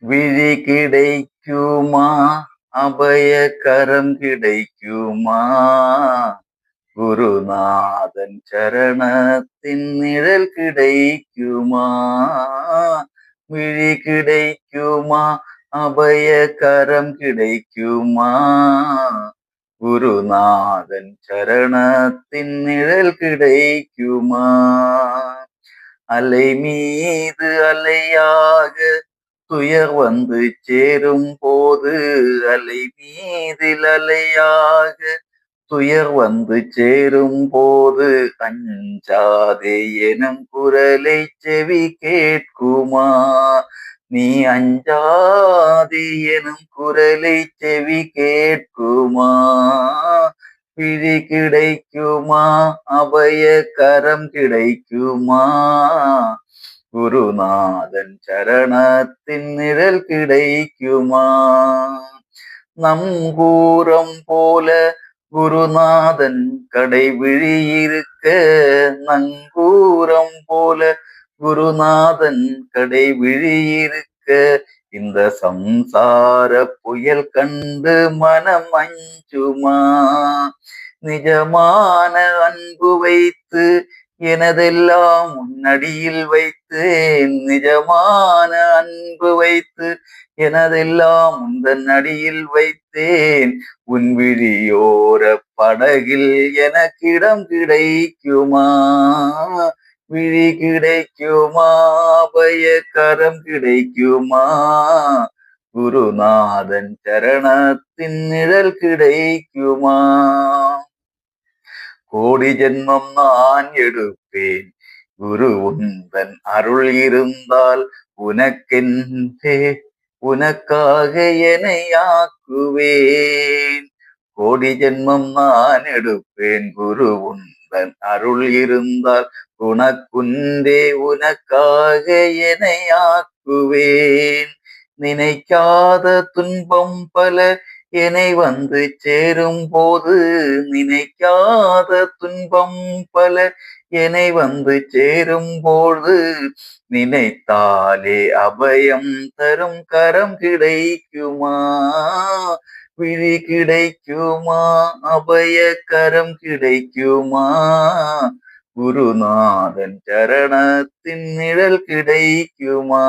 விழி கிடைக்குமா? அபயகரம் கிடைக்குமா? குருநாதன் சரணத்தின் நிழல் கிடைக்குமா? விழி கிடைக்குமா? அபயகரம் கிடைக்குமா? குருநாதன் சரணத்தின் நிழல் கிடைக்குமா? அலை மீது அலையாக துயர் வந்து சேரும் போது, அலை மீதில் அலையாக துயர் வந்து சேரும் போது, அஞ்சாதே எனும் குரலை செவி கேட்குமா? நீ அஞ்சாதே எனும் குரலை செவி கேட்குமா? விழி கிடைக்குமா? அபயகரம் கிடைக்குமா? குருநாதன் சரணத்தின் நிழல் கிடைக்குமா? நங்கூரம் போல குருநாதன் கடைவிழி இருக்க, நங்கூரம் போல குருநாதன் கடைவிழி இருக்க, இந்த சம்சார புயல் கண்டு மனம் அஞ்சுமா? நிஜமான அன்பு வைத்து எனதெல்லாம் உன்னடியில் வைத்தேன், நிஜமான அன்பு வைத்து எனதெல்லாம் உந்தன் அடியில் வைத்தேன். உன் விழியோர படகில் எனக்கிடம் கிடைக்குமா? விழி கிடைக்குமா? அபயகரம் கிடைக்குமா? குருநாதன் சரணத்தின் நிழல் கிடைக்குமா? கோடி ஜென்மம் நான் எடுப்பேன், குரு உந்தன் அருள் இருந்தால் உனக்கென்றே உனக்காக என்னை ஆக்குவேன். கோடி ஜென்மம் நான் எடுப்பேன், குரு உந்தன் அருள் இருந்தால் உனக்குன்றே உனக்காக என்னை ஆக்குவேன். நினைக்காத துன்பம் பல என்னை வந்து சேரும் போது, நினைக்காத துன்பம் பல என்னை வந்து சேரும் போது, நினைத்தாலே அபயம் தரும் கரம் கிடைக்குமா? விழி கிடைக்குமா? அபயகரம் கிடைக்குமா? குருநாதன் சரணத்தின் நிழல் கிடைக்குமா?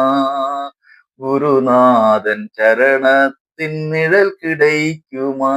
குருநாதன் சரணத்தின் நிழல் கிடைக்குமா?